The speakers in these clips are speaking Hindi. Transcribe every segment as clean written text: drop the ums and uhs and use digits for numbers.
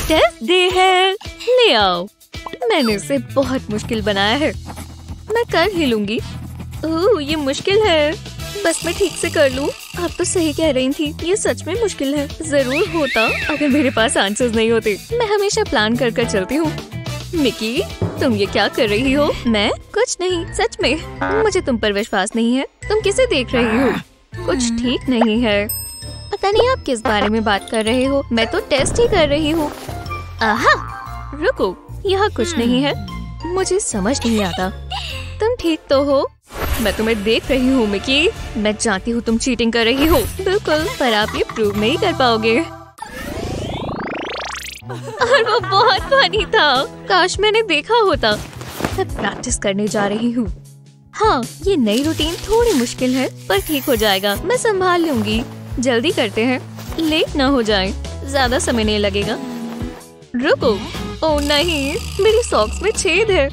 टेस्ट डे है, ले आओ। मैंने इसे बहुत मुश्किल बनाया है, मैं कर ही लूंगी। ओह ये मुश्किल है, बस मैं ठीक से कर लूं। आप तो सही कह रही थी, ये सच में मुश्किल है। जरूर होता अगर मेरे पास आंसर्स नहीं होते। मैं हमेशा प्लान कर कर चलती हूँ। मिकी तुम ये क्या कर रही हो? मैं कुछ नहीं, सच में मुझे तुम पर विश्वास नहीं है। तुम किसे देख रही हो? कुछ ठीक नहीं है। पता नहीं आप किस बारे में बात कर रहे हो। मैं तो टेस्ट ही कर रही हूँ। आहा रुको, यहाँ कुछ नहीं है। मुझे समझ नहीं आता। तुम ठीक तो हो? मैं तुम्हें देख रही हूँ मिकी। मैं जानती हूँ तुम चीटिंग कर रही हो। बिल्कुल, पर आप ये प्रूव नहीं कर पाओगे। और वो बहुत फनी था, काश मैंने देखा होता। मैं प्रैक्टिस करने जा रही हूँ। हाँ ये नई रूटीन थोड़ी मुश्किल है, पर ठीक हो जाएगा। मैं संभाल लूंगी। जल्दी करते हैं, लेट ना हो जाए। ज्यादा समय नहीं लगेगा। रुको, ओह नहीं, मेरी सॉक्स में छेद है।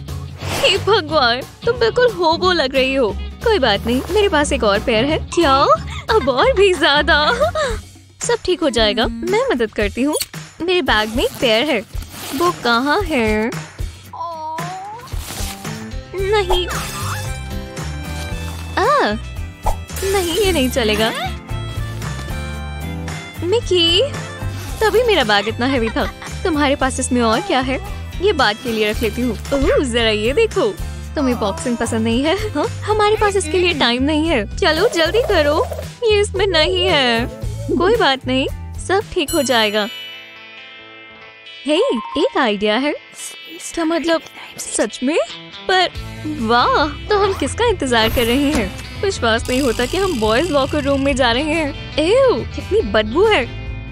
हे भगवान, तुम बिल्कुल होबो लग रही हो। कोई बात नहीं, मेरे पास एक और पेयर है। क्या? अब और भी ज्यादा। सब ठीक हो जाएगा, मैं मदद करती हूँ। मेरे बैग में एक पेयर है। वो कहाँ है? नहीं नहीं, ये नहीं चलेगा। मिकी, तभी मेरा बैग इतना हैवी था। तुम्हारे पास इसमें और क्या है? ये बाद के लिए रख लेती हूँ। ओह जरा ये देखो। तुम्हें बॉक्सिंग पसंद नहीं है? हाँ? हमारे पास इसके लिए टाइम नहीं है। चलो जल्दी करो, ये इसमें नहीं है। कोई बात नहीं, सब ठीक हो जाएगा। हे, एक आइडिया है। इसका मतलब सच में? पर वाह, तो हम किसका इंतजार कर रहे हैं? विश्वास नहीं होता कि हम बॉयज लॉकर रूम में जा रहे हैं। एव, कितनी बदबू है।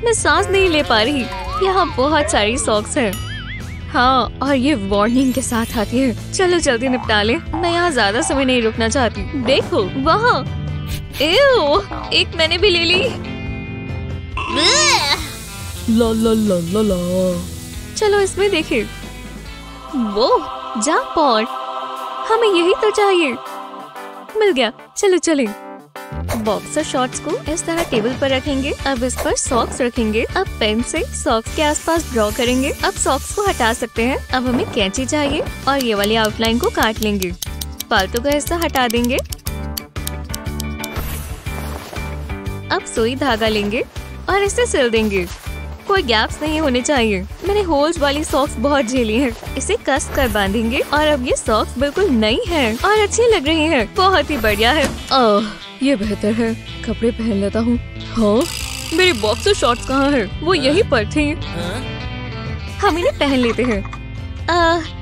मैं सांस नहीं ले पा रही। यहाँ बहुत सारी सॉक्स हैं। हाँ, और ये वार्निंग के साथ आती है। चलो जल्दी निपटा ले, मैं यहाँ ज्यादा समय नहीं रुकना चाहती। देखो वहाँ। एव, एक मैंने भी ले ली। ला ला ला ला ला। चलो इसमें देखें। वो जैकपॉट, हमें यही तो चाहिए। मिल गया, चलो चले। बॉक्सर शॉर्ट्स को इस तरह टेबल पर रखेंगे। अब इस पर सॉक्स रखेंगे। अब पेन से सॉक्स के आसपास ड्रॉ करेंगे। अब सॉक्स को हटा सकते हैं। अब हमें कैंची चाहिए और ये वाली आउटलाइन को काट लेंगे। फालतू का हिस्सा हटा देंगे। अब सुई धागा लेंगे और इसे सिल देंगे। कोई गैप्स नहीं होने चाहिए। मैंने होल्स वाली सॉक्स बहुत झेली हैं। इसे कस कर बांधेंगे और अब ये सॉक्स बिल्कुल नई हैं और अच्छी लग रही हैं। बहुत ही बढ़िया है। ओह ये बेहतर है, कपड़े पहन लेता हूँ। हाँ, मेरी बॉक्सर शॉर्ट्स कहाँ है? वो यहीं पर थी। हम इन्हें पहन लेते हैं।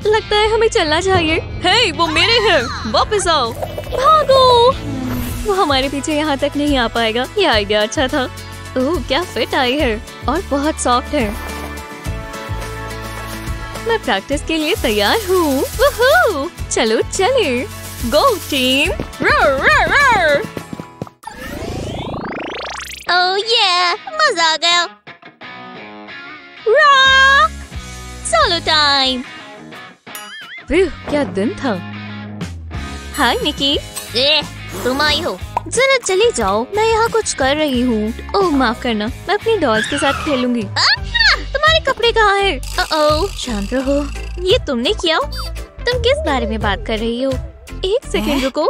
लगता है हमें चलना चाहिए। हे, वो मेरे हैं, वापस आओ। भागो। वो हमारे पीछे यहाँ तक नहीं आ पाएगा। ये आइडिया अच्छा था। ओह क्या फिट आई है और बहुत सॉफ्ट है। मैं प्रैक्टिस के लिए तैयार हूँ। वूहू! चलो चले। गो टीम। ओह ये मजा आ गया। रॉक! Solo time. क्या दिन था। हाय निकी, तुम आई हो? जरा चली जाओ, मैं यहाँ कुछ कर रही हूँ। ओह माफ करना, मैं अपनी डॉल्स के साथ खेलूंगी। तुम्हारे कपड़े कहाँ हैं? ओह शांत रहो। ये तुमने किया? तुम किस बारे में बात कर रही हो? एक सेकंड रुको।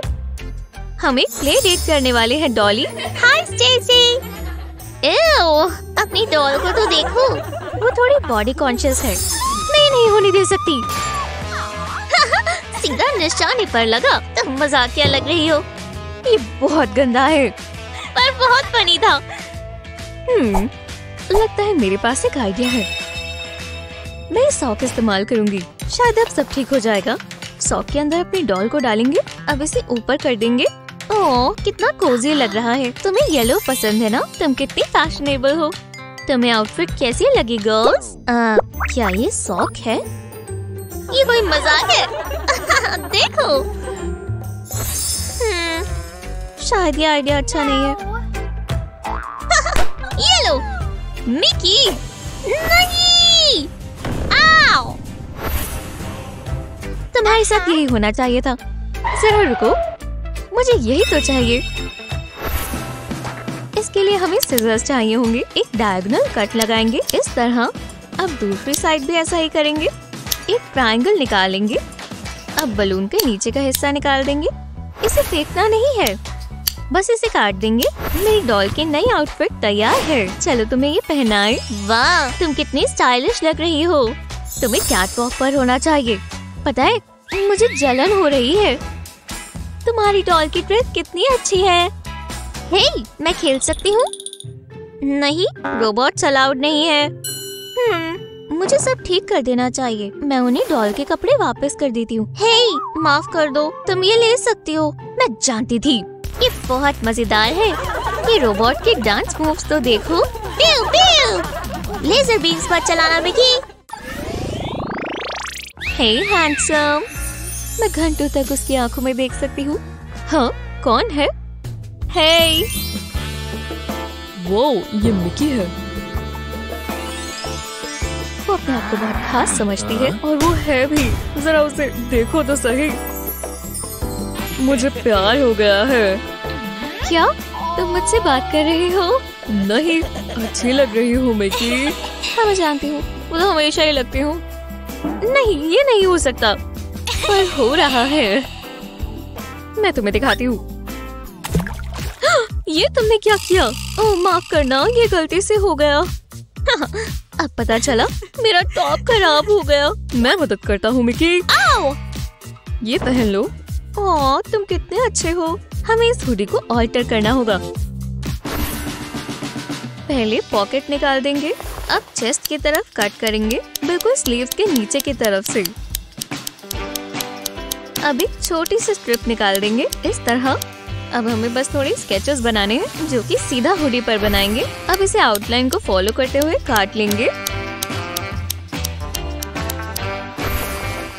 हम एक प्ले डेट करने वाले हैं डॉली। हाय स्टेसी। अपनी डॉल को तो देखो, वो थोड़ी बॉडी कॉन्शियस है। मैं नहीं होने दे सकती। सीधा निशाने पर लगा। तुम मजाकिया लग रही हो। ये बहुत गंदा है, पर बहुत फनी था। लगता है मेरे पास एक आइडिया है। मैं सॉक इस्तेमाल करूंगी। शायद अब सब ठीक हो जाएगा। सॉक के अंदर अपनी डॉल को डालेंगे। अब इसे ऊपर कर देंगे। ओह कितना कोजी लग रहा है। तुम्हें येलो पसंद है ना? तुम कितनी फैशनेबल हो। तुम्हें आउटफिट कैसी लगी गर्ल्स? क्या ये सॉक है? ये कोई मजाक है? देखो। शायद ये आइडिया अच्छा नहीं है। ये लो मिकी। नहीं। आओ। तुम्हारे साथ यही होना चाहिए था। जरा रुको, मुझे यही तो चाहिए। इसके लिए हमें सिजर्स चाहिए होंगे। एक डायगोनल कट लगाएंगे इस तरह अब दूसरी साइड भी ऐसा ही करेंगे। एक ट्रायंगल निकालेंगे। अब बलून के नीचे का हिस्सा निकाल देंगे। इसे फेंकना नहीं है, बस इसे काट देंगे। मेरी डॉल की नई आउटफिट तैयार है। चलो तुम्हें ये पहनाए। वाह, तुम कितनी स्टाइलिश लग रही हो। तुम्हें कैटवॉक पर होना चाहिए। पता है, मुझे जलन हो रही है। तुम्हारी डॉल की ड्रेस कितनी अच्छी है। हे, मैं खेल सकती हूँ? नहीं, रोबोट्स अलाउड नहीं है। मुझे सब ठीक कर देना चाहिए। मैं उन्हें डॉल के कपड़े वापस कर देती हूँ। हे, माफ कर दो, तुम ये ले सकती हो। मैं जानती थी। ये बहुत मजेदार है। ये रोबोट के डांस मूव्स तो देखो। प्यू प्यू, लेजर बीम्स पर चलाना मिकी। हे हैंडसम, मैं घंटों तक उसकी आंखों में देख सकती हूँ। हाँ, कौन है? हे, वो ये मिकी है। वो अपने आप को बहुत खास समझती है। और वो है भी। जरा उसे देखो तो सही। मुझे प्यार हो गया है। क्या तुम मुझसे बात कर रही हो? नहीं, अच्छी लग रही हूँ मिकी। हाँ, मैं जानती हूँ, वो तो हमेशा ही लगती हूँ। नहीं, ये नहीं हो सकता, पर हो रहा है। मैं तुम्हें दिखाती हूँ। ये तुमने क्या किया? ओह, माफ करना, ये गलती से हो गया। अब पता चला मेरा टॉप खराब हो गया। मैं मदद करता हूँ मिकी। आओ, ये पहन लो। ओह, तुम कितने अच्छे हो। हमें इस हुडी को ऑल्टर करना होगा। पहले पॉकेट निकाल देंगे। अब चेस्ट की तरफ कट करेंगे, बिल्कुल स्लीव्स के नीचे की तरफ से। अब एक छोटी सी स्ट्रिप निकाल देंगे इस तरह। अब हमें बस थोड़े स्केचेस बनाने हैं जो कि सीधा हुडी पर बनाएंगे। अब इसे आउटलाइन को फॉलो करते हुए काट लेंगे।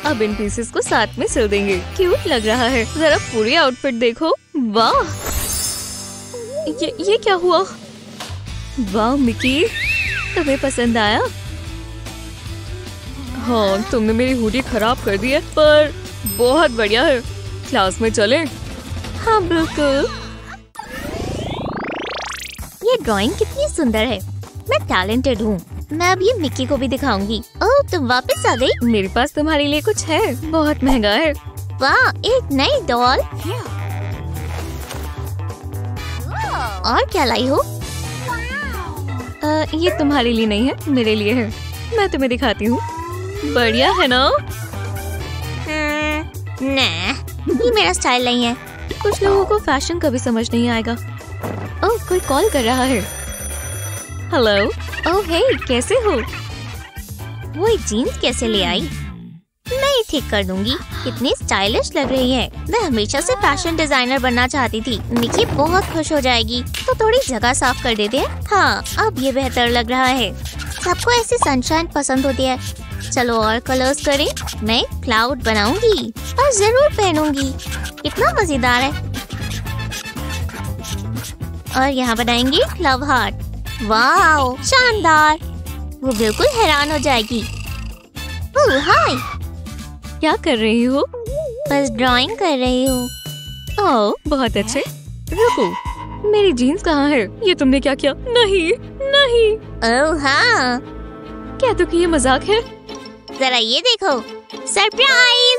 अब इन पीसेस को साथ में सिल देंगे। क्यूट लग रहा है। जरा पूरी आउटफिट देखो। वाह, ये क्या हुआ? वाह मिकी, तुम्हें पसंद आया? हाँ, तुमने मेरी हुडी खराब कर दी है, पर बहुत बढ़िया है। क्लास में चलें? हाँ बिल्कुल। ये ड्राइंग कितनी सुंदर है। मैं टैलेंटेड हूँ। मैं अब ये मिक्की को भी दिखाऊंगी। ओह, तुम वापस आ गई। मेरे पास तुम्हारे लिए कुछ है, बहुत महंगा है। वाह, एक नई डॉल। और क्या लाई हो? ये तुम्हारे लिए नहीं है, मेरे लिए है। मैं तुम्हें दिखाती हूँ। बढ़िया है ना? ये मेरा स्टाइल नहीं है। कुछ लोगों को फैशन कभी समझ नहीं आएगा। ओह, कोई कॉल कर रहा है। हेलो। ओह हे, कैसे हो? वो एक जीन्स कैसे ले आई? मैं ये ठीक कर दूंगी। कितनी स्टाइलिश लग रही है। मैं हमेशा से फैशन डिजाइनर बनना चाहती थी। मिकी बहुत खुश हो जाएगी। तो थोड़ी जगह साफ कर देते हैं। हाँ, अब ये बेहतर लग रहा है। सबको ऐसी सनशाइन पसंद होती है। चलो और कलर्स करें। मैं क्लाउड बनाऊंगी और जरूर पहनूंगी। कितना मजेदार है। और यहाँ बनाएंगे लव हार्ट। वाओ, शानदार। वो बिल्कुल हैरान हो जाएगी। ओह हाय, क्या कर रही हो? बस ड्राइंग कर रही हूँ। ओह, बहुत अच्छे। रुको, मेरी जीन्स कहाँ है? ये तुमने क्या किया? नहीं नहीं। ओह हाँ, क्या तो कि ये मजाक है? जरा ये देखो, सरप्राइज।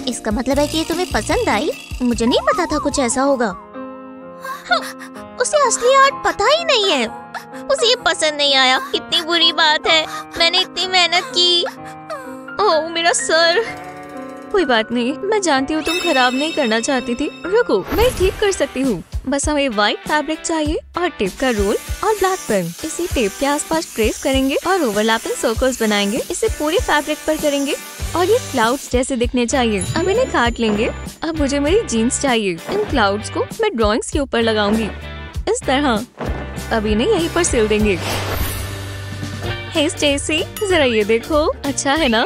इसका मतलब है कि ये तुम्हें पसंद आई। मुझे नहीं पता था कुछ ऐसा होगा। उसे असली आर्ट पता ही नहीं है। उसे ये पसंद नहीं आया। कितनी बुरी बात है। मैंने इतनी मेहनत की। ओह मेरा सर। कोई बात नहीं, मैं जानती हूँ तुम खराब नहीं करना चाहती थी। रुको, मैं ठीक कर सकती हूँ। बस हमें व्हाइट फैब्रिक चाहिए और टेप का रोल और ब्लैक पेन। इसे टेप के आसपास ट्रेस करेंगे और ओवरलैपिंग सर्कल्स बनाएंगे। इसे पूरे फैब्रिक पर करेंगे और ये क्लाउड्स जैसे दिखने चाहिए। अब इन्हें काट लेंगे। अब मुझे मेरी जीन्स चाहिए। इन क्लाउड्स को मैं ड्रॉइंग्स के ऊपर लगाऊंगी इस तरह। अब इन्हें यहीं पर सिल देंगे। हे स्टेसी, जरा ये देखो, अच्छा है ना?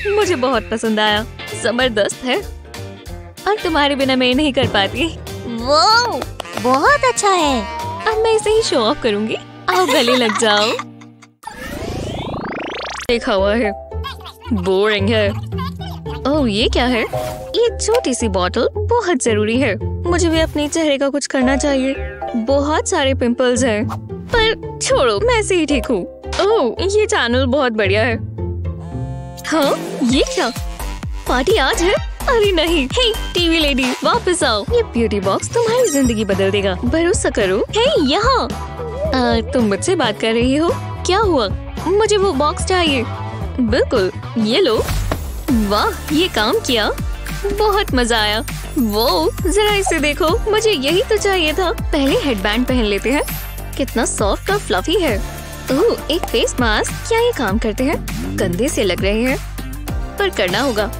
मुझे बहुत पसंद आया। जबरदस्त है। और तुम्हारे बिना मैं नहीं कर पाती। वो बहुत अच्छा है। अब मैं इसे ही शो ऑफ करूंगी। आओ गले लग जाओ। लिखा हुआ है, बोरिंग है। ओह ये क्या है? ये छोटी सी बॉटल बहुत जरूरी है। मुझे भी अपने चेहरे का कुछ करना चाहिए। बहुत सारे पिंपल्स हैं। पर छोड़ो, मैं ऐसे ही ठीक हूँ। ओह, ये चैनल बहुत बढ़िया है। हाँ, ये क्या पार्टी आज है? अरे नहीं। हे टीवी लेडी, वापस आओ। ये ब्यूटी बॉक्स तुम्हारी जिंदगी बदल देगा, भरोसा करो। हे यहाँ, तुम मुझसे बात कर रही हो? क्या हुआ? मुझे वो बॉक्स चाहिए। बिल्कुल, ये लो। वाह, ये काम किया, बहुत मजा आया। वो जरा इसे देखो, मुझे यही तो चाहिए था। पहले हेडबैंड पहन लेते हैं, कितना सॉफ्ट और फ्लफी है। ओह, एक फेस मास्क, क्या ये काम करते हैं? गंदे से लग रहे हैं, पर करना होगा।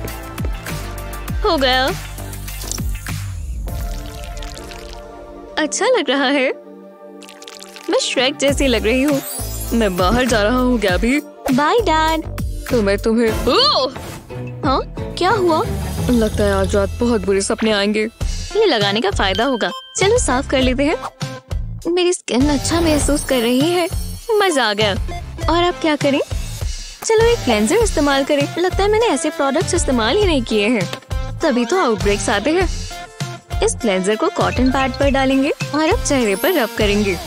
हो गया, अच्छा लग रहा है। मैं श्रेक जैसी लग रही हूँ। मैं बाहर जा रहा हूँ गैबी। Bye dad. तो मैं तुम्हें हाँ, क्या हुआ? लगता है आज रात बहुत बुरे सपने आएंगे। ये लगाने का फायदा होगा। चलो साफ कर लेते हैं। मेरी स्किन अच्छा महसूस कर रही है, मजा आ गया। और अब क्या करें? चलो एक क्लेंजर इस्तेमाल करें। लगता है मैंने ऐसे प्रोडक्ट्स इस्तेमाल ही नहीं किए हैं, तभी तो आउटब्रेक्स आते हैं। इस क्लेंजर को कॉटन पैड पर डालेंगे और अब चेहरे पर रब करेंगे।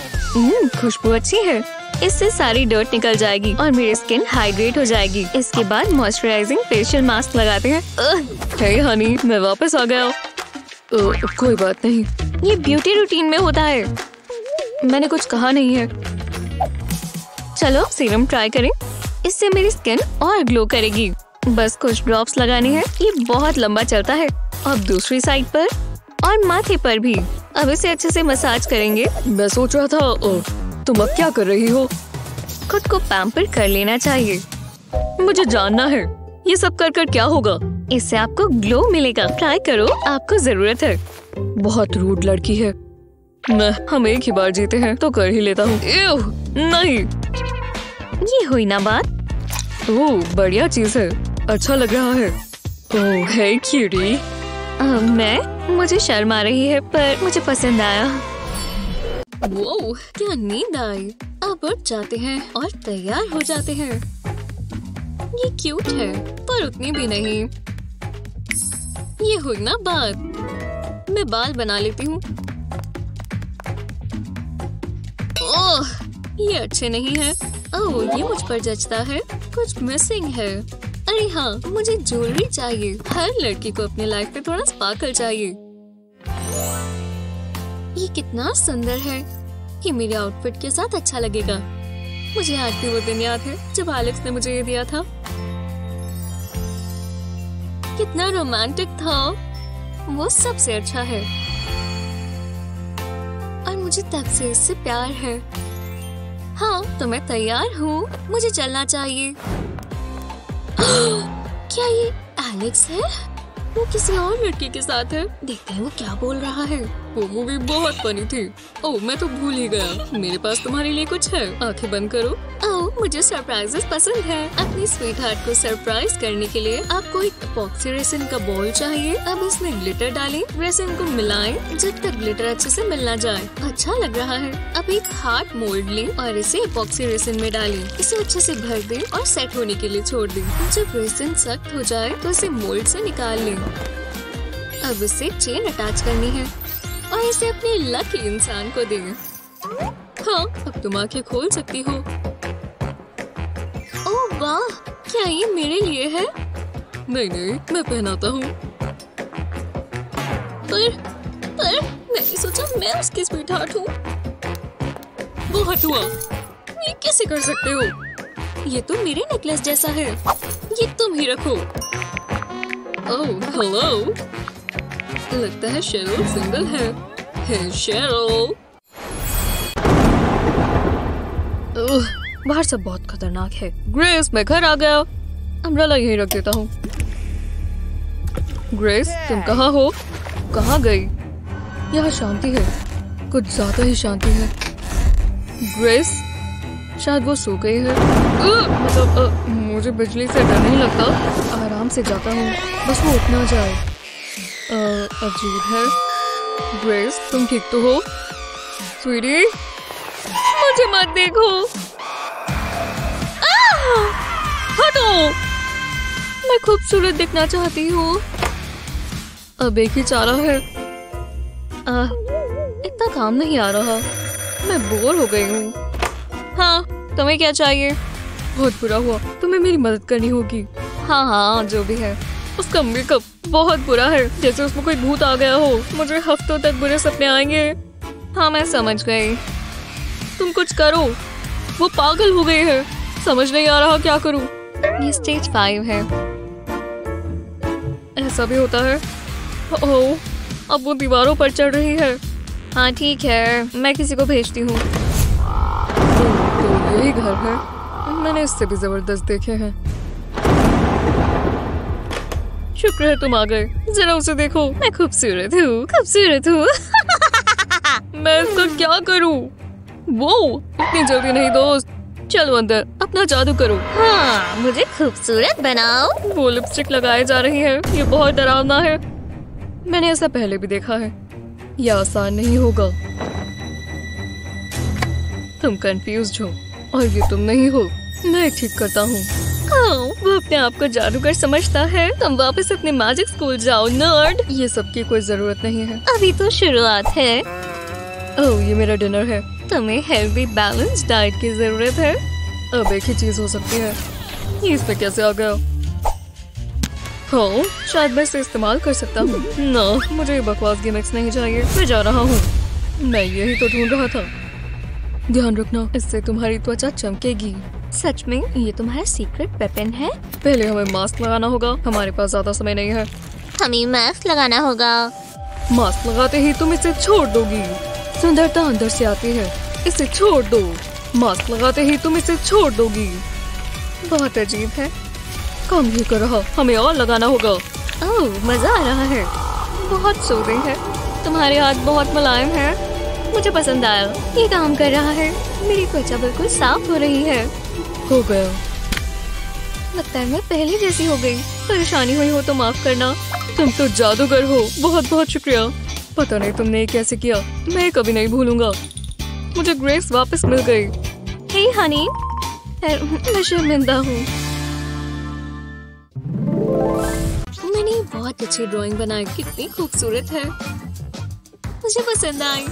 खुशबू अच्छी है, इससे सारी डर्ट निकल जाएगी और मेरी स्किन हाइड्रेट हो जाएगी। इसके बाद मॉइस्चराइजिंग फेशियल मास्क लगाते हैं। हे हनी, मैं वापस आ गया। कोई बात नहीं, ये ब्यूटी रूटीन में होता है। मैंने कुछ कहा नहीं है। चलो सीरम ट्राई करें, इससे मेरी स्किन और ग्लो करेगी। बस कुछ ड्रॉप्स लगाने हैं। ये बहुत लंबा चलता है। अब दूसरी साइड पर और माथे पर भी। अब इसे अच्छे से मसाज करेंगे। मैं सोच रहा था, तुम अब क्या कर रही हो? खुद को पैम्पर कर लेना चाहिए। मुझे जानना है, ये सब कर कर क्या होगा? इससे आपको ग्लो मिलेगा। ट्राई करो, आपको जरूरत है। बहुत रूड लड़की है। हम एक ही बार जीते हैं तो कर ही लेता हूँ। नहीं, ये हुई ना बात। ओह, बढ़िया चीज है, अच्छा लग रहा है। ओह, हे क्यूटी। मुझे शर्म आ रही है, पर मुझे पसंद आया। वो क्या नींद आई। अब उठ जाते हैं और तैयार हो जाते हैं। ये क्यूट है, पर उतनी भी नहीं। ये हुई ना बात। मैं बाल बना लेती हूँ। ओह, ये अच्छे नहीं है। ओह, ये मुझ पर जचता है। कुछ मिसिंग है। अरे हाँ, मुझे ज्वेलरी चाहिए। हर लड़की को अपने लाइफ में थोड़ा स्पार्कल चाहिए। ये कितना सुंदर है। ये मेरे आउटफिट के साथ अच्छा लगेगा। मुझे आज भी वो दिन याद है जब एलेक्स ने मुझे ये दिया था। कितना रोमांटिक था। वो सबसे अच्छा है और मुझे तब से इससे प्यार है। हाँ, तो मैं तैयार हूँ। मुझे चलना चाहिए। क्या ये एलेक्स है? वो किसी और लड़की के साथ है। देखते हैं वो क्या बोल रहा है। वो मूवी बहुत फनी थी। ओह, मैं तो भूल ही गया। मेरे पास तुम्हारे लिए कुछ है। आंखें बंद करो। ओह, मुझे सरप्राइजेस पसंद है। अपनी स्वीट हार्ट को सरप्राइज करने के लिए आपको एक एपॉक्सी रेसिन का बॉल चाहिए। अब इसमें ग्लिटर डालें, रेसिन को मिलाएं जब तक ग्लिटर अच्छे से मिल ना जाए। अच्छा लग रहा है। अब एक हार्ट मोल्ड लें और इसे एपॉक्सी रेसिन में डालें। इसे अच्छे से भर दें और सेट होने के लिए छोड़ दें। जब रेसिन सख्त हो जाए तो इसे मोल्ड से निकाल लें। अब इसे चेन अटैच करनी है और इसे अपने लकी इंसान को दें। हाँ, अब तुम आंखें खोल सकती हो। ओह वाह, क्या ये मेरे लिए है? नहीं नहीं, मैं पहनाता हूँ। पर मैंने सोचा मैं उसकी स्वीट हार्ट हूँ। बहुत हुआ। ये कैसे कर सकते हो? ये तो मेरे नेकलेस जैसा है। ये तुम ही रखो। ओह हेलो, लगता है शेरोल सिंगल है। हे शेरोल। बाहर सब बहुत खतरनाक है। ग्रेस, मैं घर आ गया। अम्ब्रेला यहीं रख देता हूँ। ग्रेस, तुम कहाँ हो? कहाँ गई? यहाँ शांति है, कुछ ज्यादा ही शांति है। ग्रेस, शायद वो सो गई है। मतलब मुझे बिजली से डर नहीं लगता। आराम से जाता हूँ, बस वो उठ ना जाए। अजीब है। ग्रेस, तुम ठीक तो हो? स्वीटी, मुझे मत देखो। हटो। मैं खूबसूरत दिखना चाहती हूँ। अब एक ही चारा है। इतना काम नहीं आ रहा। मैं बोर हो गई हूँ। तुम्हें क्या चाहिए? बहुत बुरा हुआ, तुम्हें मेरी मदद करनी होगी। हाँ हाँ, जो भी है। उसका मेकअप बहुत बुरा है, जैसे उसमें कोई भूत आ गया हो। मुझे हफ्तों तक बुरे सपने आएंगे। हाँ, मैं समझ गई। तुम कुछ करो, वो पागल हो गई है। समझ नहीं आ रहा क्या करूं। ये स्टेज 5 है। ऐसा भी होता है। ओह, अब वो दीवारों पर चढ़ रही है। हाँ ठीक है, मैं किसी को भेजती हूँ। तो यही घर है, मैंने इससे भी जबरदस्त देखे हैं। शुक्र है तुम आ गए, जरा उसे देखो। मैं खूबसूरत हूँ, खूबसूरत हूँ। मैं इसका क्या करूँ? वो इतनी जल्दी नहीं दोस्त, चलो अंदर अपना जादू करो। हाँ, मुझे खूबसूरत बनाओ। वो लिपस्टिक लगाए जा रही है, ये बहुत डरावना है। मैंने ऐसा पहले भी देखा है, यह आसान नहीं होगा। तुम कंफ्यूज हो और ये तुम नहीं हो। मैं ठीक करता हूँ। वो अपने आप को जादूगर समझता है। तुम वापस अपने मैजिक स्कूल जाओ नर्ड। ये सब की कोई जरूरत नहीं है, अभी तो शुरुआत है। ओह, ये मेरा डिनर है। तुम्हें हेल्दी बैलेंस डाइट की जरूरत है। अब एक ही चीज हो सकती है। ये इसमें कैसे आ गया? हाँ, शायद मैं इसे इस्तेमाल कर सकता हूँ। ना, मुझे ये बकवास गिमिक्स नहीं चाहिए। मैं जा रहा हूँ। मैं यही तो ढूंढ रहा था। ध्यान रखना, इससे तुम्हारी त्वचा चमकेगी। सच में ये तुम्हारा सीक्रेट वेपन है? पहले हमें मास्क लगाना होगा, हमारे पास ज्यादा समय नहीं है। हमें मास्क लगाना होगा। मास्क लगाते ही तुम इसे छोड़ दोगी। सुंदरता अंदर से आती है, इसे छोड़ दो। मास्क लगाते ही तुम इसे छोड़ दोगी। बहुत अजीब है, काम ही कर रहा, हमें और लगाना होगा। ओह, मजा आ रहा है। बहुत सूदिंग है। तुम्हारे हाथ बहुत मुलायम है, मुझे पसंद आया। ये काम कर रहा है। मेरी त्वचा बिल्कुल साफ हो रही है। हो गया। लगता है मैं पहले जैसी हो गई। परेशानी हुई हो तो माफ करना। तुम तो जादूगर हो, बहुत बहुत शुक्रिया। पता नहीं तुमने ये कैसे किया, मैं कभी नहीं भूलूंगा। मुझे ग्रेस वापस मिल गई। हे हनी, मैं शर्मिंदा हूँ। मैंने बहुत अच्छी ड्राइंग बनाई, कितनी खूबसूरत है, मुझे पसंद आई।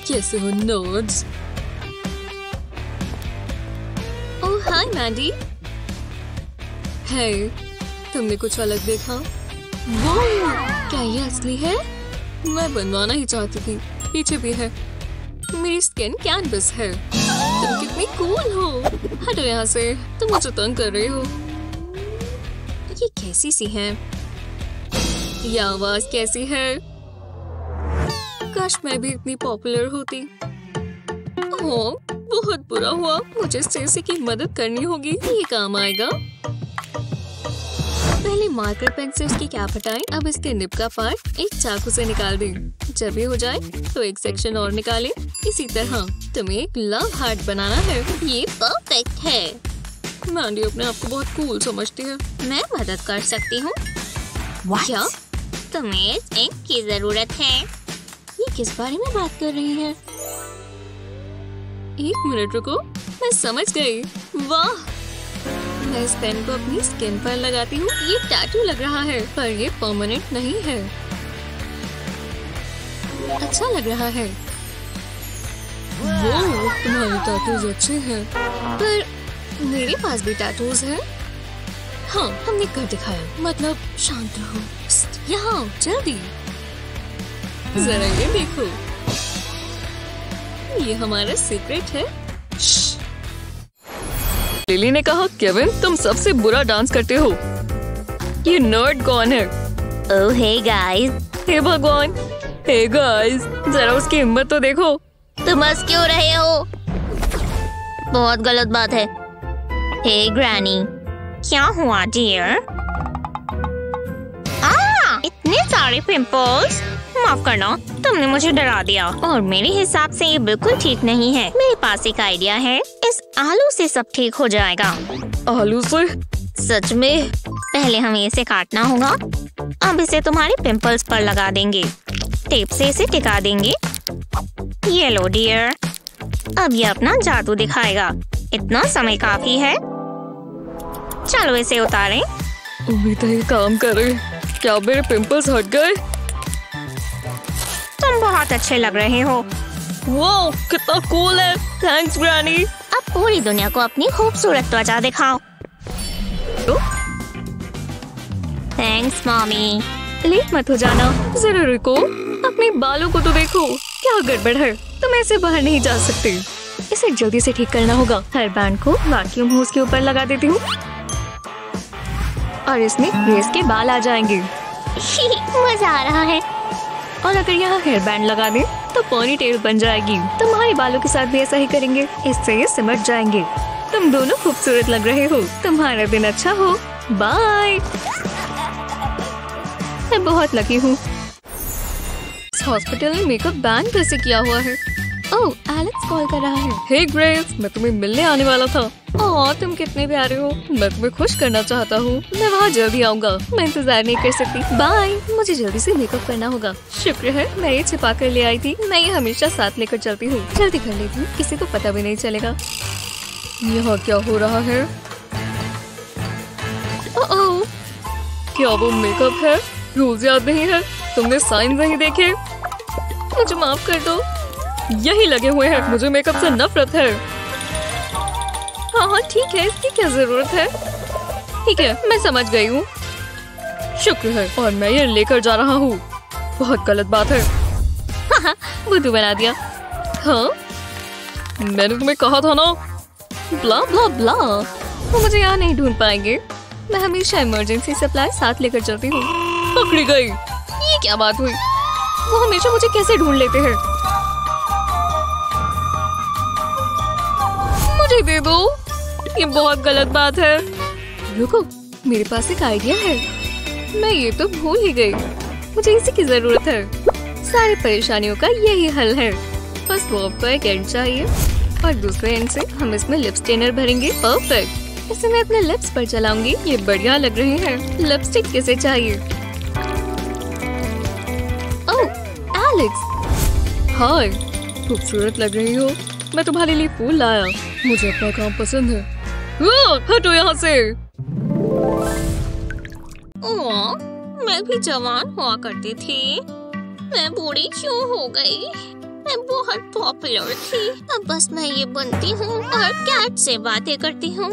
कैसे हो नर्ड्स? ओह हाय मैंडी। हे, तुमने कुछ अलग देखा? वो क्या ये असली है? मैं बनवाना ही चाहती थी, पीछे भी है। मेरी स्किन कैनवस है। तुम कितनी कूल हो। हटो यहाँ से, तुम मुझे तंग कर रही हो। ये कैसी सी है? ये आवाज कैसी है? काश मैं भी इतनी पॉपुलर होती। ओह, बहुत बुरा हुआ। मुझे स्टेसी की मदद करनी होगी, ये काम आएगा। पहले मार्कर पेन से उसकी कैप हटाएं। अब इसके निब का पार्ट एक चाकू से निकाल दें। जब ये हो जाए तो एक सेक्शन और निकालें। इसी तरह तुम्हें एक लव हार्ट बनाना है। ये परफेक्ट है। मैंडी अपने आप को बहुत कूल समझती है। मैं मदद कर सकती हूँ। क्या? तुम्हें इस इंक की जरूरत है। ये किस बारे में बात कर रही है? एक मिनट रुको, मैं समझ गई। वाह, मैं इस पेन को अपनी स्किन पर लगाती हूँ। ये टैटू लग रहा है, पर ये परमानेंट नहीं है। अच्छा लग रहा है। वो तुम्हारे टैटूज अच्छे हैं। पर मेरे पास भी टैटूज हैं। हाँ, हमने कर दिखाया। मतलब शांत रहो। यहाँ जल्दी। जरा ये देखो, ये हमारा सीक्रेट है। लिली ने कहा, केविन तुम सबसे बुरा डांस करते हो। ये नर्ड कौन है? ओह हे गाइस। हे भगवान, हे गाइस, जरा उसकी हिम्मत तो देखो। तुम हंस क्यों रहे हो? बहुत गलत बात है। हे ग्रैनी, क्या हुआ डियर? इतने सारे पिंपल्स। माफ करना, तुमने मुझे डरा दिया और मेरे हिसाब से ये बिल्कुल ठीक नहीं है। मेरे पास एक आइडिया है, इस आलू से सब ठीक हो जाएगा। आलू से? सच में? पहले हमें इसे काटना होगा। अब इसे तुम्हारे पिंपल्स पर लगा देंगे। टेप से इसे टिका देंगे। ये लो डियर, अब ये अपना जादू दिखाएगा। इतना समय काफी है। चलो इसे उतारें। उम्मीद है ये काम करे। क्या मेरे पिंपल्स हट गए? तुम बहुत अच्छे लग रहे हो। वाह, कितना कूल है। Thanks granny. अब पूरी दुनिया को अपनी खूबसूरत त्वचा दिखाओ। Thanks mommy. लेट मत हो जाना, जरा रुको। अपने बालों को तो देखो, क्या गड़बड़ है। तुम ऐसे बाहर नहीं जा सकते। इसे जल्दी से ठीक करना होगा। हेयर बैंड को वैक्यूम होस के ऊपर लगा देती हूँ और इसमें रेस के बाल आ जाएंगे। मजा आ रहा है। और अगर यहाँ हेयर बैंड लगा दें तो पोनी टेल बन जाएगी। तुम्हारे बालों के साथ भी ऐसा ही करेंगे, इससे ये सिमट जाएंगे। तुम दोनों खूबसूरत लग रहे हो। तुम्हारा दिन अच्छा हो। बाय। मैं बहुत लकी हूँ। हॉस्पिटल में मेकअप बैन कैसे किया हुआ है? ओह, एलेक्स कॉल कर रहा है। हे ग्रेस, मैं तुम्हें मिलने आने वाला था। ओह, तुम कितने प्यारे हो। मैं तुम्हें खुश करना चाहता हूँ। मैं वहाँ जल्दी आऊँगा। मैं इंतजार नहीं कर सकती। बाय। मुझे जल्दी से मेकअप करना होगा। शुक्र है मैं ये छिपा कर ले आई थी। मैं ये हमेशा साथ लेकर चलती हूँ। जल्दी कर लेती हूँ, किसी को पता भी नहीं चलेगा। यहाँ क्या हो रहा है? ओह, क्या वो मेकअप है? रूल्स याद नहीं है? तुमने साइन नहीं देखे? मुझे माफ कर दो। यही लगे हुए हैं। मुझे मेकअप से नफरत है। हाँ ठीक है, इसकी क्या जरूरत है? ठीक है, मैं समझ गई हूँ। शुक्र है, और मैं ये लेकर जा रहा हूँ। बहुत गलत बात है। बुद्धू बना दिया। हाँ, मैंने तुम्हें कहा था ना। ब्ला ब्ला ब्ला। वो मुझे यहाँ नहीं ढूंढ पाएंगे। मैं हमेशा इमरजेंसी सप्लाई साथ लेकर चलती हूँ। पकड़ी गई। ये क्या बात हुई? वो हमेशा मुझे कैसे ढूंढ लेते हैं? मुझे दे दो। ये बहुत गलत बात है। रुको, मेरे पास एक आइडिया है। मैं ये तो भूल ही गई। मुझे इसी की जरूरत है। सारी परेशानियों का यही हल है। बस बॉब का एक एंड चाहिए और दूसरे एंड से हम इसमें लिप स्टेनर भरेंगे। परफेक्ट। इसे मैं अपने लिप्स पर चलाऊंगी। ये बढ़िया लग रहे हैं। लिपस्टिक किसे चाहिए? ओह, एलेक्स। हाय, खूबसूरत लग रही हो। मैं तुम्हारे लिए फूल लाया। मुझे अपना काम पसंद है। हटो यहाँ से। मैं भी जवान हुआ करती थी। मैं बूढ़ी क्यों हो गई? मैं बहुत पॉपुलर थी। अब बस मैं ये बनती हूँ और कैट से बातें करती हूँ।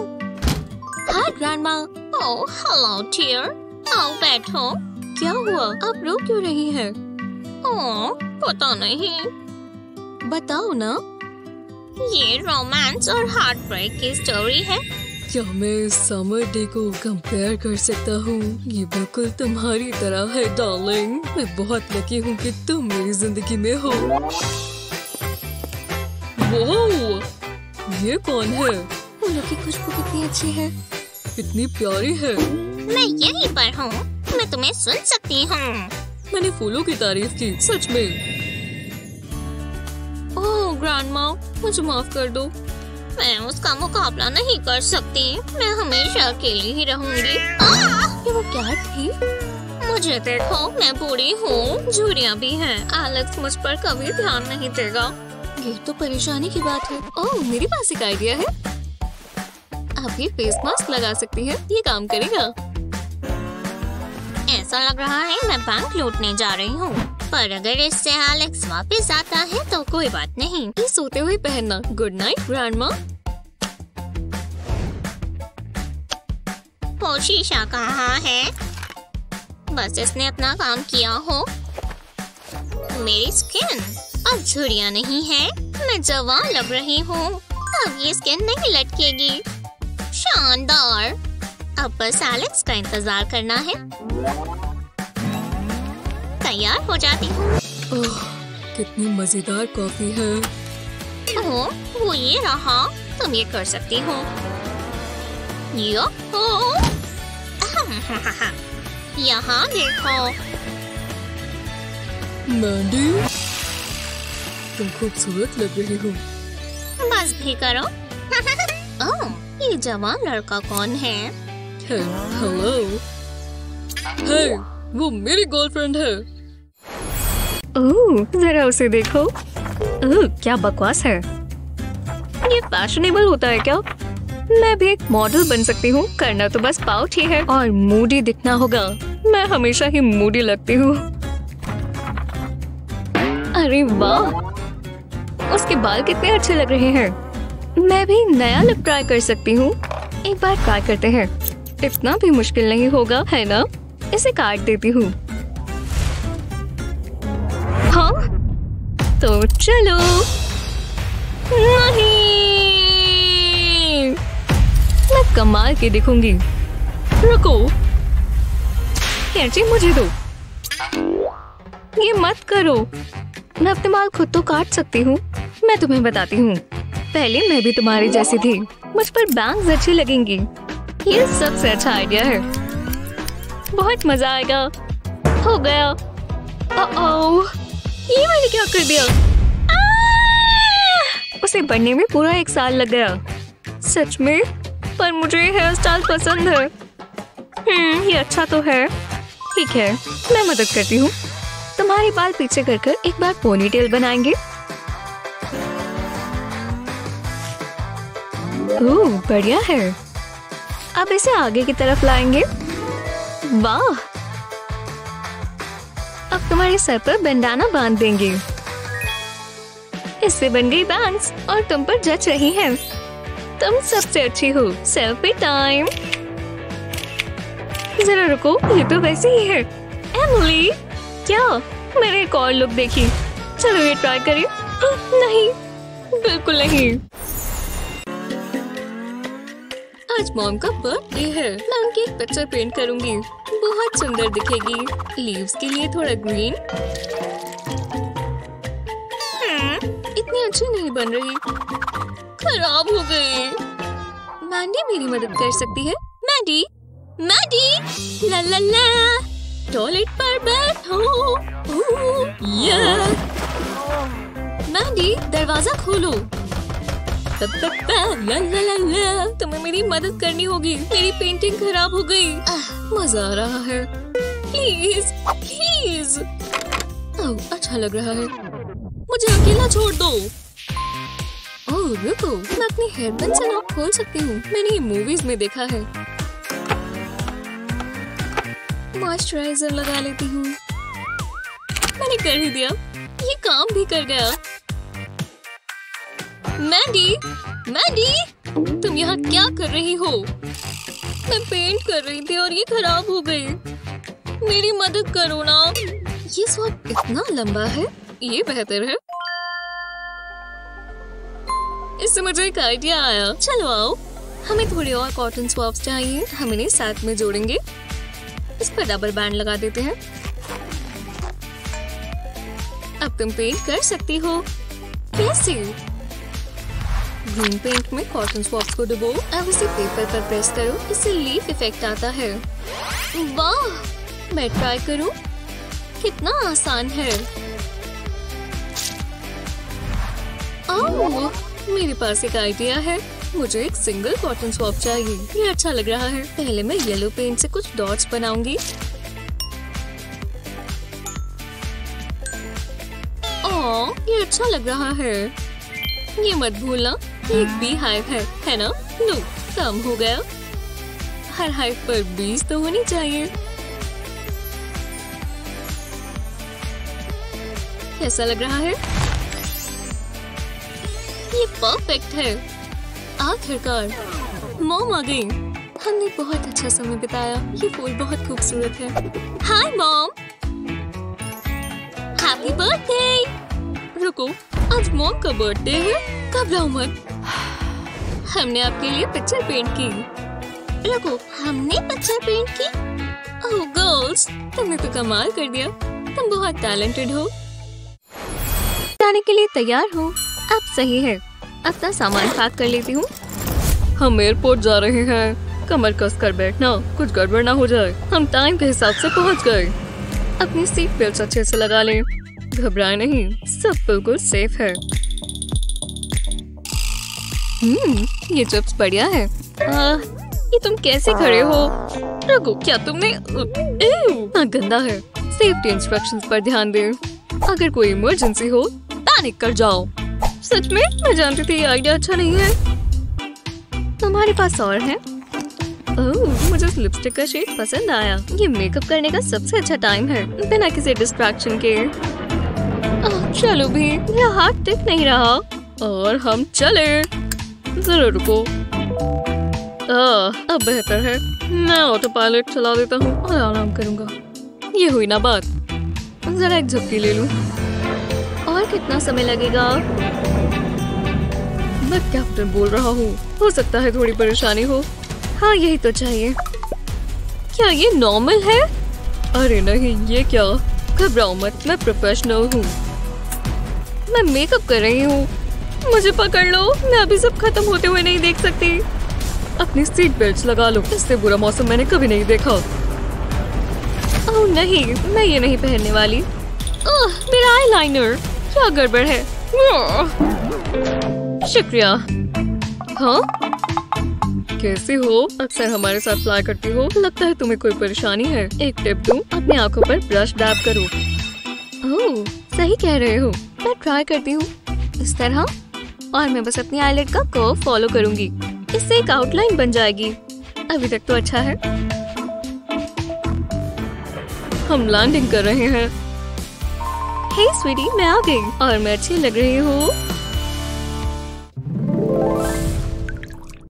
Hi grandma. Oh hello dear. आओ बैठो। क्या हुआ? आप रो क्यों रही हैं? ओह पता नहीं। बताओ ना। ये रोमांस और हार्ट ब्रेक की स्टोरी है। क्या मैं समर डे को कंपेयर कर सकता हूँ? ये बिल्कुल तुम्हारी तरह है डार्लिंग। मैं बहुत लकी हूँ कि तुम मेरी जिंदगी में हो। वाह, ये कौन है? फूलों की खुशबू कितनी अच्छी है। इतनी प्यारी है। मैं यहीं पर हूँ। मैं तुम्हें सुन सकती हूँ। मैंने फूलों की तारीफ की, सच में। ओह ग्रैंडमा, मुझे माफ कर दो। मैं उसका मुकाबला नहीं कर सकती। मैं हमेशा अकेली ही रहूंगी। ये वो कैट थी? मुझे देखो, मैं बूढ़ी हूँ। झुर्रियाँ भी हैं। एलेक्स मुझ पर कभी ध्यान नहीं देगा। ये तो परेशानी की बात है। ओह, मेरे पास एक आइडिया है। आप ये फेस मास्क लगा सकती हैं। ये काम करेगा। ऐसा लग रहा है मैं बैंक लूटने जा रही हूँ। पर अगर इससे एलेक्स वापस आता है तो कोई बात नहीं। ये सोते हुए पहनना। Good night grandma. वो शीशा कहाँ है? बस इसने अपना काम किया हो। मेरी स्किन अब झुर्रियाँ नहीं है। मैं जवान लग रही हूँ। अब ये स्किन नहीं लटकेगी। शानदार। अब बस एलेक्स का इंतजार करना है। तैयार हो जाती हूँ। ओह, कितनी मजेदार कॉफी है। ओह, वो ये रहा। तुम ये कर सकती हो। यहाँ देखो। मैंडी, तुम खूबसूरत लग रही हो। बस भी करो। ओह, ये जवान लड़का कौन है? हेलो। हे, वो मेरी गर्लफ्रेंड है। ओह, जरा उसे देखो। ओह, क्या बकवास है। ये फैशनेबल होता है क्या? मैं भी एक मॉडल बन सकती हूँ। करना तो बस पाउच ही है और मूडी दिखना होगा। मैं हमेशा ही मूडी लगती हूँ। अरे वाह, उसके बाल कितने अच्छे लग रहे हैं। मैं भी नया लुक ट्राई कर सकती हूँ। एक बार ट्राई करते हैं। इतना भी मुश्किल नहीं होगा, है ना? इसे काट देती हूँ। हाँ तो चलो। नहीं, मैं कमाल के दिखूंगी। रुको, कैंची मुझे दो। ये मत करो। मैं अपने बाल खुद तो काट सकती हूँ। मैं तुम्हें बताती हूँ। पहले मैं भी तुम्हारी जैसी थी। मुझ पर बैंग्स अच्छी लगेंगी। ये सबसे अच्छा आइडिया है। बहुत मजा आएगा। हो गया। ओह, ये मैंने क्या कर दिया? उसे बनने में पूरा 1 साल लग गया। सच में? पर मुझे हेयर स्टाइल पसंद है। ये अच्छा तो है। ठीक है, मैं मदद करती हूँ। तुम्हारे बाल पीछे कर एक बार पोनीटेल बनाएंगे। ओह, बढ़िया है। अब इसे आगे की तरफ लाएंगे। वाह! अब तुम्हारे सर पर बैंडाना बांध देंगे। इससे बन गई बैंड्स और तुम पर जच रही हैं। तुम सबसे अच्छी हो। Selfie time. जरा रुको, ये तो वैसे ही है। एमिली, क्या? मैंने एक और लुक देखी। चलो ये ट्राई करें। नहीं, बिल्कुल नहीं। आज मॉम का बर्थडे है। मैं उनकी एक पिक्चर पेंट करूंगी। बहुत सुंदर दिखेगी। लीव्स के लिए थोड़ा ग्रीन। इतनी अच्छी नहीं बन रही। खराब हो गई। मैंडी मेरी मदद कर सकती है। मैंडी, मैंडी, ला ला ला, टॉयलेट पर बैठो। मैंडी, दरवाजा खोलो। ला ला ला ला, तुम्हें मेरी मदद करनी होगी। मेरी पेंटिंग खराब हो गई। मजा आ रहा है। Please please. ओह, अच्छा लग रहा है। मुझे अकेला छोड़ दो। ओह रुको, मैं अपनी हेयर पिन से नॉब खोल सकती हूँ। मैंने ये मूवीज में देखा है। मॉइस्चराइजर लगा लेती हूँ। मैंने कर ही दिया। ये काम भी कर गया। मैंडी, मैंडी, तुम यहाँ क्या कर रही हो? मैं पेंट कर रही थी और ये खराब हो गई। मेरी मदद करो ना। ये स्वैप इतना लंबा है। ये बेहतर है। इससे मुझे एक आइडिया आया। चलो आओ, हमें थोड़े और कॉटन स्वैप्स चाहिए। हम इन्हें साथ में जोड़ेंगे। इस पर रबर बैंड लगा देते हैं। अब तुम पेंट कर सकती हो। कैसे? ग्रीन पेंट में कॉटन स्वैप्स को डुबो। अब इसे पेपर पर प्रेस करो। इससे लीफ इफेक्ट आता है। वाह! मैं ट्राई करूं? कितना आसान है। ओह, मेरे पास एक आइडिया है। मुझे एक सिंगल कॉटन स्वैप चाहिए। ये अच्छा लग रहा है। पहले मैं येलो पेंट से कुछ डॉट्स बनाऊंगी। ओह, ये अच्छा लग रहा है। ये मत भूलना, ये एक बी हाइव है ना? लो, काम हो गया। हर हाइव पर बीज तो होनी चाहिए। कैसा लग रहा है? ये परफेक्ट है। आखिरकार मॉम आ गई। हमने बहुत अच्छा समय बिताया। ये फूल बहुत खूबसूरत है। Hi mom, happy birthday. रुको, आज मॉम का बर्थडे है। घबराओ मत। हमने आपके लिए पिक्चर पेंट की। रुको, हमने पिक्चर पेंट की? ओह गर्ल्स, तुमने तो कमाल कर दिया। तुम बहुत टैलेंटेड हो। जाने के लिए तैयार हो? अब सही है। अपना सामान पैक कर लेती हूँ। हम एयरपोर्ट जा रहे हैं। कमर कस कर बैठना, कुछ गड़बड़ ना हो जाए। हम टाइम के हिसाब से पहुँच गए। अपनी सीट बेल्ट अच्छे से लगा लें। घबराए नहीं, सब बिल्कुल सेफ है। ये चिप्स बढ़िया है। ये तुम कैसे खड़े हो? रुको, क्या तुमने? गंदा है। सेफ्टी इंस्ट्रक्शंस पर ध्यान दें। अगर कोई इमरजेंसी हो, पैनिक कर जाओ। सच में? मैं जानती थी ये आइडिया अच्छा नहीं है। तुम्हारे पास और है? ओह, मुझे इस लिपस्टिक का शेड पसंद आया। ये मेकअप करने का सबसे अच्छा टाइम है, बिना किसी डिस्ट्रैक्शन के। चलो भी, मेरा हाथ टिक नहीं रहा और हम चले। जरा रुको। अब बेहतर है, मैं ऑटो पायलट चला देता हूँ और आराम करूँगा। ये हुई ना बात। जरा एक झपकी ले लूँ। और कितना समय लगेगा? मैं कैप्टन बोल रहा हूँ, हो सकता है थोड़ी परेशानी हो। हाँ यही तो चाहिए। क्या ये नॉर्मल है? अरे नहीं, ये क्या? घबराओ मत, मैं प्रोफेशनल हूँ। मैं मेकअप कर रही हूँ, मुझे पकड़ लो। मैं अभी सब खत्म होते हुए नहीं देख सकती। अपनी सीट बेल्ट लगा लो, इससे बुरा मौसम मैंने कभी नहीं देखा। ओह नहीं, मैं ये नहीं पहनने वाली। मेरा आईलाइनर, क्या गड़बड़ है? शुक्रिया। हाँ कैसी हो? अक्सर हमारे साथ फ्लाई करती हो, लगता है तुम्हें कोई परेशानी है। एक टिप दूं, अपनी आंखों पर ब्रश डैब करो। ओह सही कह रहे हो, मैं ट्राई करती हूँ इस तरह। और मैं बस अपनी आईलेट का कर्व फॉलो करूंगी, इससे एक आउटलाइन बन जाएगी। अभी तक तो अच्छा है। हम लैंडिंग कर रहे हैं। हे स्वीटी, मैं आ गई और मैं अच्छी लग रही हूँ।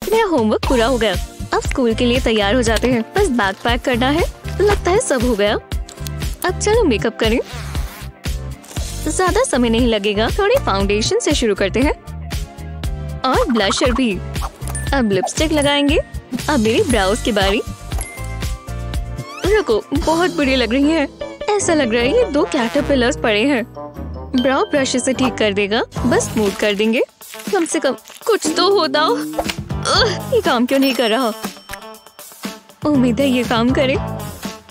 मेरा होमवर्क पूरा हो गया, अब स्कूल के लिए तैयार हो जाते हैं। बस बैग पैक करना है। लगता है सब हो गया। अब चलो मेकअप करें, ज्यादा समय नहीं लगेगा। थोड़े फाउंडेशन से शुरू करते हैं और ब्लशर भी। अब लिपस्टिक लगाएंगे। अब मेरी ब्राउज की बारी। रुको, बहुत बुरी लग रही है। ऐसा लग रहा है ये 2 कैटरपिलर्स पड़े हैं। ब्राउ ब्रश से ठीक कर देगा, बस स्मूथ कर देंगे। कम से कम कुछ तो हो दाओ। ये काम क्यों नहीं कर रहा? उम्मीद है ये काम करे।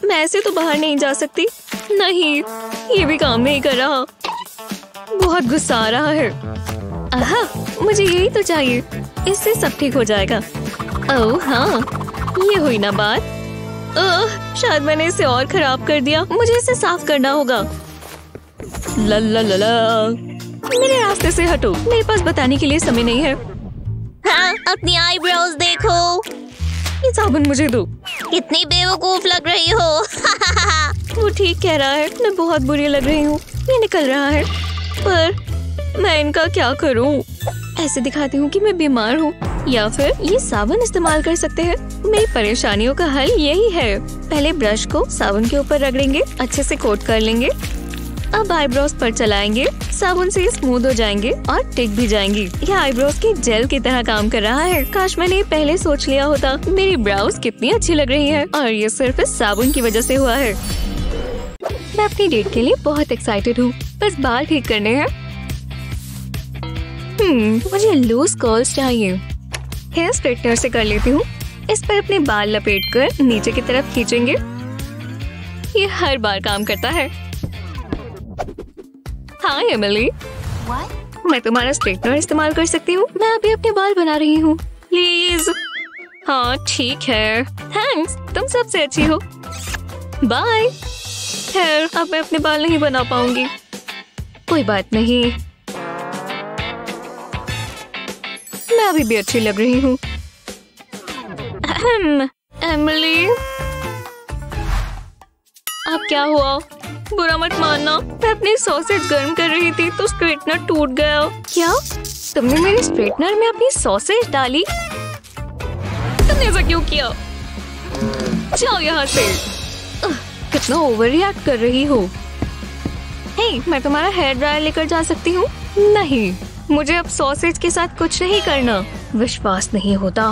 मैं ऐसे तो बाहर नहीं जा सकती। नहीं, ये भी काम नहीं कर रहा। बहुत गुस्सा आ रहा है। आहा, मुझे यही तो चाहिए, इससे सब ठीक हो जाएगा। ओह हाँ, ये हुई ना बात। शायद मैंने इसे और खराब कर दिया। मुझे इसे साफ करना होगा। ला ला ला ला। मेरे रास्ते से हटो, मेरे पास बताने के लिए समय नहीं है। हाँ, अपनी आईब्रोज देखो। ये साबुन मुझे दो। कितनी बेवकूफ लग रही हो। वो ठीक कह रहा है, मैं बहुत बुरी लग रही हूँ। ये निकल रहा है, पर मैं इनका क्या करूँ? ऐसे दिखाती हूँ कि मैं बीमार हूँ, या फिर ये साबुन इस्तेमाल कर सकते हैं। मेरी परेशानियों का हल यही है। पहले ब्रश को साबुन के ऊपर रगड़ेंगे, अच्छे से कोट कर लेंगे। अब आईब्रोज पर चलाएंगे, साबुन से स्मूथ हो जाएंगे और टिक भी जाएंगी। यह आईब्रोज की जेल की तरह काम कर रहा है। काश मैंने ये पहले सोच लिया होता। मेरी ब्राउज कितनी अच्छी लग रही है और ये सिर्फ इस साबुन की वजह से हुआ है। मैं अपनी डेट के लिए बहुत एक्साइटेड हूँ। बस बाल ठीक करने हैं। मुझे लूज कर्ल्स चाहिए। हेयर स्ट्रेटनर से कर लेती हूँ। इस पर अपने बाल लपेटकर नीचे की तरफ खींचेंगे। ये हर बार काम करता है। हाय एमिली, मैं तुम्हारा स्ट्रेटनर इस्तेमाल कर सकती हूँ? मैं अभी अपने बाल बना रही हूँ, प्लीज। हाँ ठीक है, थैंक्स, तुम सबसे अच्छी हो। बाय। खैर, अब मैं अपने बाल नहीं बना पाऊंगी। कोई बात नहीं, मैं अभी भी अच्छी लग रही हूँ। एमिली, अब क्या हुआ? बुरा मत मानना, मैं अपनी सॉसेज गर्म कर रही थी तो स्ट्रेटनर टूट गया। क्या? तुमने मेरे स्ट्रेटनर में अपनी सॉसेज डाली? तुमने ऐसा क्यों किया? जाओ यहाँ से। कितना ओवर रिएक्ट कर रही हो। हे, मैं तुम्हारा हेयर ड्रायर लेकर जा सकती हूँ? नहीं, मुझे अब सॉसेज के साथ कुछ नहीं करना। विश्वास नहीं होता।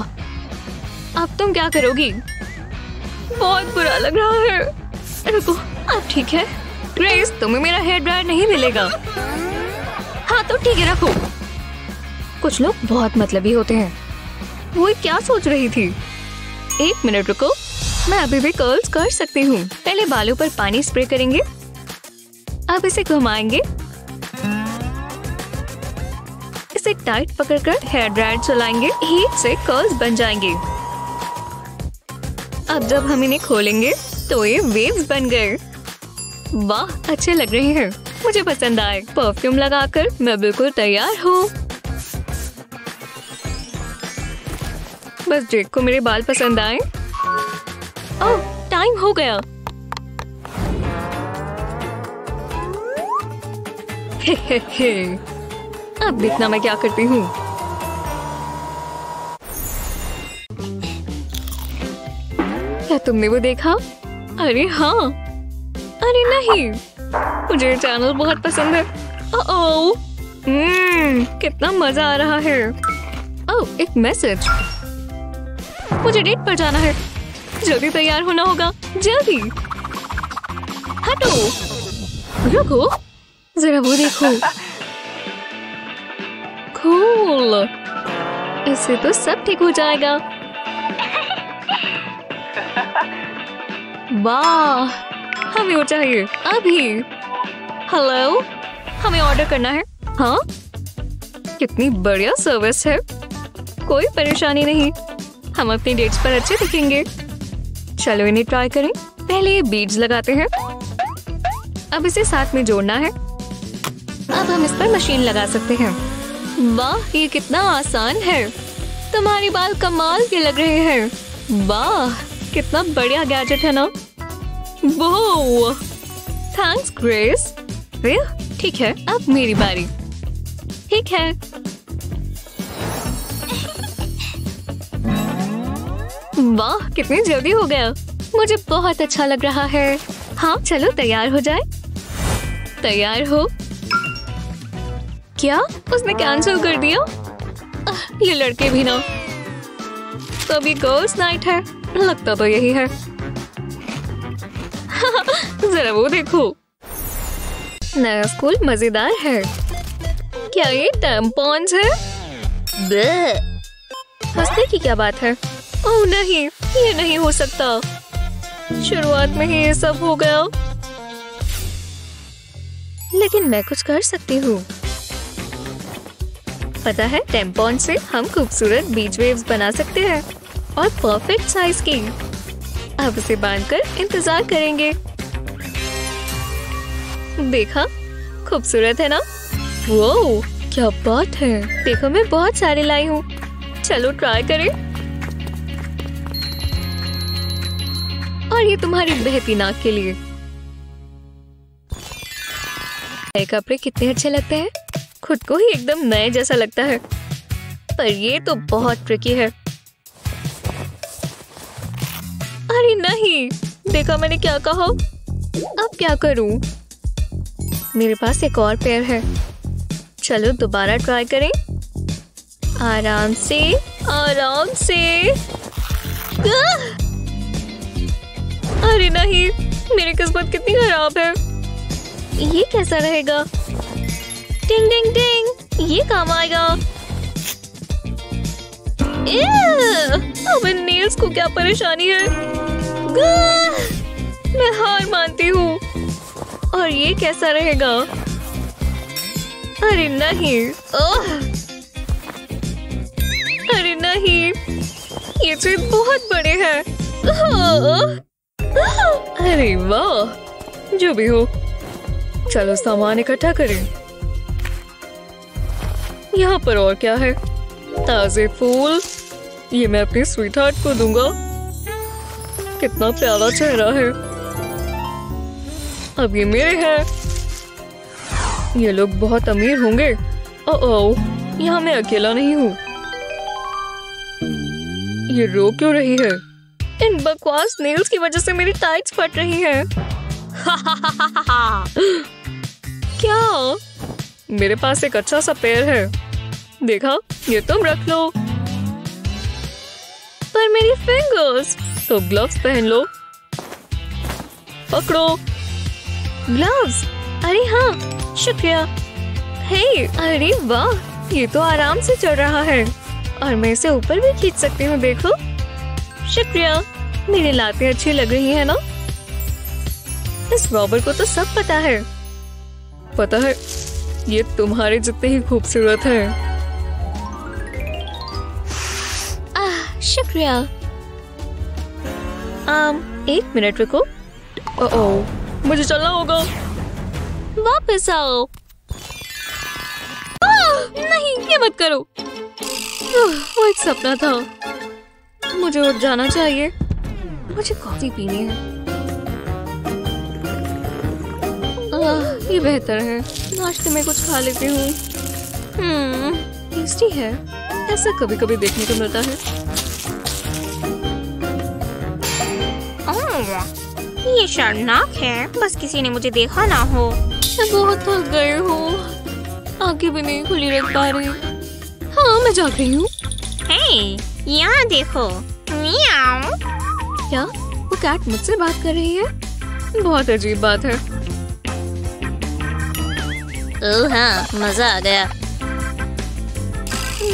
अब तुम क्या करोगी? बहुत बुरा लग रहा है। रुको, अब ठीक है। ग्रेस, तुम्हें मेरा हेयर ड्रायर नहीं मिलेगा। हाँ तो ठीक है, रखो। कुछ लोग बहुत मतलबी होते हैं। वो क्या सोच रही थी? एक मिनट रुको, मैं अभी भी कर्ल्स कर सकती हूँ। पहले बालों पर पानी स्प्रे करेंगे। अब इसे घुमाएंगे। इसे टाइट पकड़कर हेयर ड्रायर चलाएंगे। हीट से कर्ल्स बन जाएंगे। अब जब हम इन्हें खोलेंगे तो ये वेव्स बन गए। वाह, अच्छे लग रहे हैं, मुझे पसंद आए। परफ्यूम लगाकर मैं बिल्कुल तैयार हूँ। बस जेक को मेरे बाल पसंद आए। ओह, टाइम हो गया। हे। अब देखना मैं क्या करती हूँ। क्या तुमने वो देखा? अरे हाँ। अरे नहीं, मुझे ये चैनल बहुत पसंद है। ओह, कितना मजा आ रहा है। ओह, एक मैसेज। मुझे डेट पर जाना है। जल्दी तैयार होना होगा, जल्दी। हटो, रुको, जरा वो देखो। कूल, इससे तो सब ठीक हो जाएगा। वाह, हमें वो चाहिए अभी। हेलो, हमें ऑर्डर करना है। हाँ, कितनी बढ़िया सर्विस है, कोई परेशानी नहीं। हम अपनी डेट्स पर अच्छे दिखेंगे। चलो इन्हें ट्राई करें। पहले ये बीड्स लगाते हैं, अब इसे साथ में जोड़ना है। अब हम इस पर मशीन लगा सकते हैं। वाह, ये कितना आसान है। तुम्हारे बाल कमाल के लग रहे हैं। वाह, कितना बढ़िया गैजेट है ना। वाह, थैंक्स ग्रेस। ठीक है, अब मेरी बारी। ठीक है। वाह, कितनी जल्दी हो गया। मुझे बहुत अच्छा लग रहा है। हाँ, चलो तैयार हो जाए। तैयार हो? क्या उसने कैंसिल कर दिया? ये लड़के भी ना। तो अभी गर्ल्स नाइट है, लगता तो यही है। जरा वो देखो, नया स्कूल मजेदार है। क्या ये टैम्पॉन्स है? हंसने की क्या बात है? ओह नहीं, ये नहीं हो सकता। शुरुआत में ही ये सब हो गया। लेकिन मैं कुछ कर सकती हूँ। पता है, टैम्पॉन से हम खूबसूरत बीच वेव्स बना सकते हैं और परफेक्ट साइज की। अब इसे बांधकर इंतजार करेंगे। देखा, खूबसूरत है ना? वो क्या बात है। देखो, मैं बहुत सारे लाई हूँ। चलो ट्राई करें। और ये तुम्हारी बहती नाक के लिए। नए कपड़े कितने अच्छे लगते हैं। खुद को ही एकदम नए जैसा लगता है। पर ये तो बहुत ट्रिकी है। अरे नहीं, देखा मैंने क्या कहा। अब क्या करूं? मेरे पास एक और पेयर है। चलो दोबारा ट्राई करें। आराम से, आराम से। अरे नहीं, मेरी किस्मत कितनी खराब है। ये कैसा रहेगा? टिंग टिंग टिंग, ये काम आएगा। अब इन नेल्स को क्या परेशानी है। मैं हार मानती हूँ। और ये कैसा रहेगा? अरे नहीं, अरे नहीं, ये चीज बहुत बड़े हैं। अरे वाह, जो भी हो, चलो सामान इकट्ठा करें। यहाँ पर और क्या है? ताजे फूल। ये मैं अपनी स्वीटहार्ट को दूंगा। कितना प्यारा चेहरा है। अब ये मेरे हैं। ये लोग बहुत अमीर होंगे। ओह, यहाँ मैं अकेला नहीं हूँ। ये रो क्यों रही है? इन बकवास नेल्स की वजह से मेरी टाइट्स फट रही हैं। क्या? मेरे पास एक अच्छा सा पेयर है। देखा, ये तुम रख लो। पर मेरी फिंगर्स। तो ग्लव्स पहन लो। पकड़ो ग्लव्स। अरे हाँ, शुक्रिया। हे, अरे वाह, ये तो आराम से चल रहा है। और मैं इसे ऊपर भी खींच सकती हूँ। देखो, शुक्रिया। मेरी लातें अच्छी लग रही है ना? इस रॉबर को तो सब पता है। पता है, ये तुम्हारे जितने ही खूबसूरत है। शुक्रिया। एक मिनट रुको। ओह, मुझे चलना होगा। वापस आओ। नहीं, ये मत करो। वो एक सपना था। मुझे उठ जाना चाहिए। मुझे कॉफी पीनी है। ये बेहतर है। नाश्ते में कुछ खा लेती हूँ। टेस्टी है। ऐसा कभी कभी देखने को मिलता है। ये शर्मनाक है। बस किसी ने मुझे देखा ना हो। मैं बहुत थक गई हूँ। आंखें भी नहीं खुली रख पा रही। हाँ, मैं जाग रही हूँ। हे, यहाँ देखो। मियाओ। क्या वो कैट मुझसे बात कर रही है? बहुत अजीब बात है। ओह हाँ, मजा आ गया।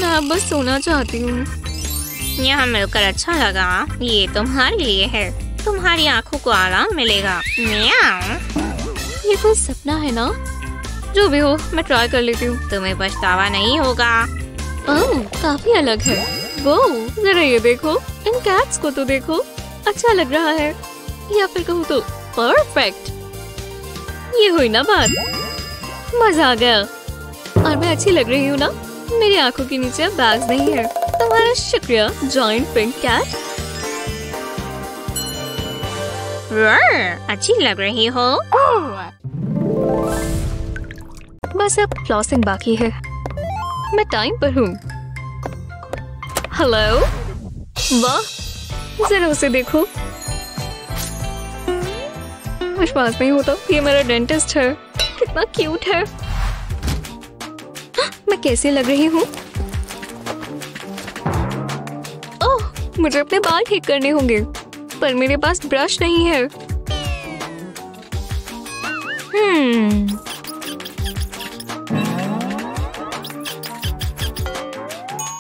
मैं बस सोना चाहती हूँ। यहाँ मिलकर अच्छा लगा। ये तुम्हारे लिए है। तुम्हारी आँखों को आराम मिलेगा। मियाओ। ये कोई सपना है ना? जो भी हो, मैं ट्राई कर लेती हूँ। तुम्हें पछतावा नहीं होगा। ओह, काफी अलग है। वो जरा ये देखो। इन कैट्स को तो देखो। अच्छा लग रहा है, या फिर कहूँ तो परफेक्ट। ये हुई ना बात। मजा आ गया। और मैं अच्छी लग रही हूँ ना? मेरी आंखों के नीचे अब बैग्स नहीं है। तुम्हारा शुक्रिया जॉइंट पिंक कैट। अच्छी लग रही हो। बस अब फ्लॉसिंग बाकी है। मैं टाइम पर हूँ। हेलो, वाह, जरा उसे देखो। विश्वास नहीं होता, ये मेरा डेंटिस्ट है। कितना क्यूट है। मैं कैसे लग रही हूँ? ओह, मुझे अपने बाल ठीक करने होंगे, पर मेरे पास ब्रश नहीं है।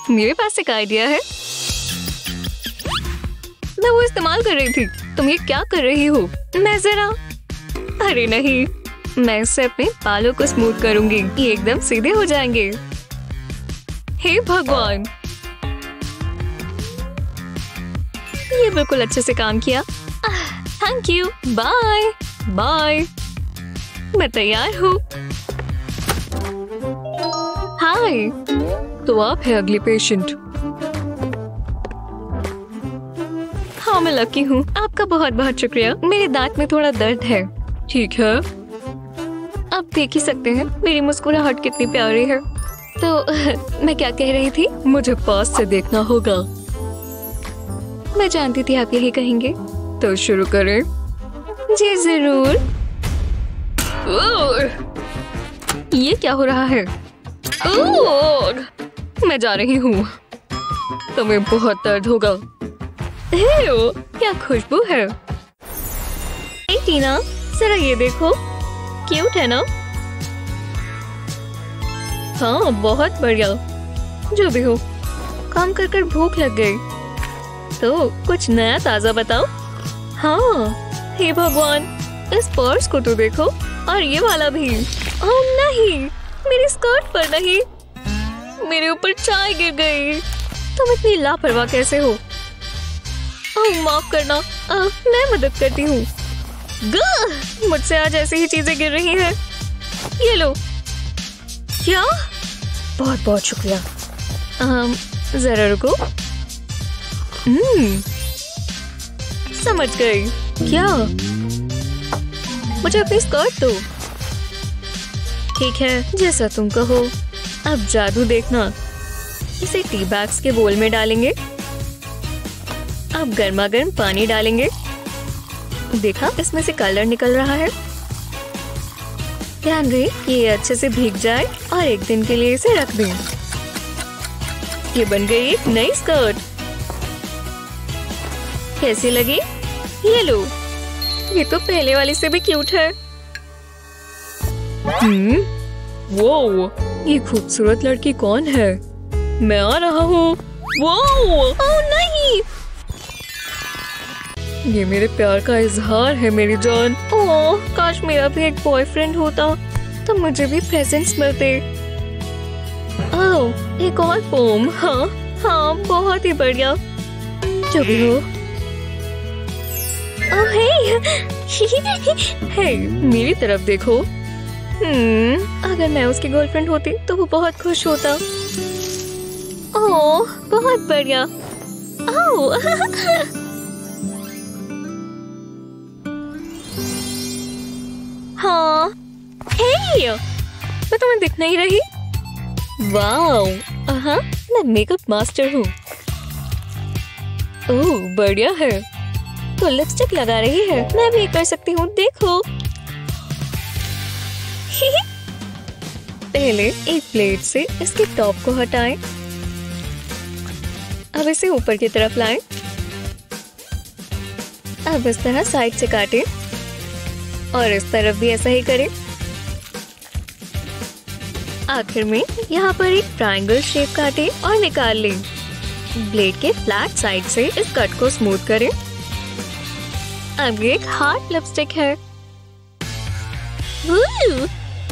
मेरे पास एक आइडिया है। मैं वो इस्तेमाल कर रही थी। तुम ये क्या कर रही हो? मैं जरा, अरे नहीं, मैं इससे अपने बालों को स्मूथ करूंगी। ये एकदम सीधे हो जाएंगे। हे भगवान, ये बिल्कुल अच्छे से काम किया। Thank you. Bye bye. मैं तैयार हूँ। हाय, तो आप है अगली पेशेंट। हाँ, मैं लकी हूँ। आपका बहुत बहुत शुक्रिया। मेरे दांत में थोड़ा दर्द है। ठीक है, आप देख ही सकते हैं मेरी मुस्कुराहट कितनी प्यारी है। तो मैं क्या कह रही थी? मुझे पास से देखना होगा। मैं जानती थी आप यही कहेंगे। तो शुरू करें। जी जरूर। ये क्या हो रहा है? मैं जा रही हूँ। तुम्हें बहुत दर्द होगा। क्या खुशबू है। हे टीना, जरा ये देखो। क्यूट है ना? हाँ, बहुत बढ़िया। जो भी हो, काम कर कर भूख लग गई, तो कुछ नया ताजा बताओ। हाँ, हे भगवान, इस पर्स को तो देखो, और ये वाला भी। ओह नहीं, मेरी स्कर्ट पर नहीं, मेरे ऊपर चाय गिर गई। तुम इतनी लापरवाह कैसे हो? ओह माफ करना, मैं मदद करती हूँ। मुझसे आज ऐसी ही चीजें गिर रही हैं। ये लो। क्या? बहुत बहुत शुक्रिया। जरा रुको। समझ गई। क्या? मुझे अपनी स्कर्ट दो। ठीक है, जैसा तुम कहो। अब जादू देखना। इसे टी बैग्स के बोल में डालेंगे। अब गर्मा गर्म पानी डालेंगे। देखा, इसमें से कलर निकल रहा है। ध्यान रहे कि ये अच्छे से भीग जाए और एक दिन के लिए इसे रख दें। ये बन गई एक नई स्कर्ट। कैसी लगी? ये लो। ये तो पहले वाली से भी क्यूट है। वो ये खूबसूरत लड़की कौन है? मैं आ रहा हूँ। ओह नहीं, ये मेरे प्यार का इजहार है मेरी जान। ओह, काश मेरा भी एक बॉयफ्रेंड होता तो मुझे भी प्रेजेंट्स मिलते। ओह, एक और पोम। हाँ हाँ, बहुत ही बढ़िया। जो भी हो। ओह हे, मेरी तरफ देखो। अगर मैं उसकी गर्लफ्रेंड होती तो वो बहुत खुश होता। ओह, बहुत बढ़िया। ओह हाँ, हे, मैं तुम्हें दिख नहीं रही? वाओ, हाँ, मैं मेकअप मास्टर हूँ। ओह, बढ़िया है। तो लिपस्टिक लगा रही है, मैं भी कर सकती हूँ, देखो। पहले एक प्लेट से इसके टॉप को हटाएं। अब इसे ऊपर की तरफ लाएं। अब इस तरह साइड से काटें और इस तरफ भी ऐसा ही करें। आखिर में यहाँ पर एक ट्रायंगल शेप काटें और निकाल लें। ब्लेड के फ्लैट साइड से इस कट को स्मूथ करें। अब ये एक हार्ड लिपस्टिक है।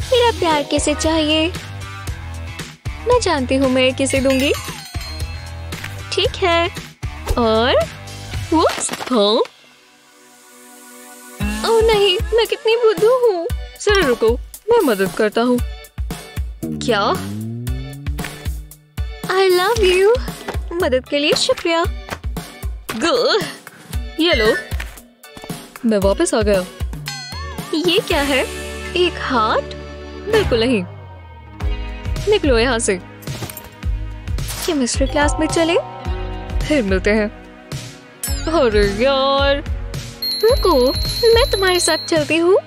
मेरा प्यार किसे चाहिए? मैं जानती हूँ मैं किसे दूंगी। ठीक है, और हाँ? ओह नहीं, मैं कितनी बुद्धू हूँ। जरा रुको, मैं मदद करता हूँ। क्या? I love you। मदद के लिए शुक्रिया। ये लो, मैं वापस आ गया। ये क्या है? एक हार्ट? बिल्कुल नहीं। निकलो यहाँ से। केमिस्ट्री क्लास में चले, फिर मिलते हैं। अरे यार, रुको, मैं तुम्हारे साथ चलती हूँ।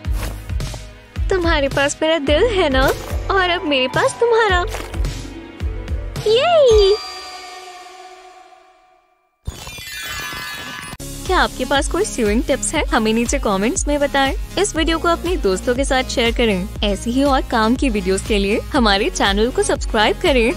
तुम्हारे पास मेरा दिल है ना, और अब मेरे पास तुम्हारा। ये क्या आपके पास कोई स्यूइंग टिप्स है? हमें नीचे कमेंट्स में बताएं। इस वीडियो को अपने दोस्तों के साथ शेयर करें। ऐसी ही और काम की वीडियोस के लिए हमारे चैनल को सब्सक्राइब करें।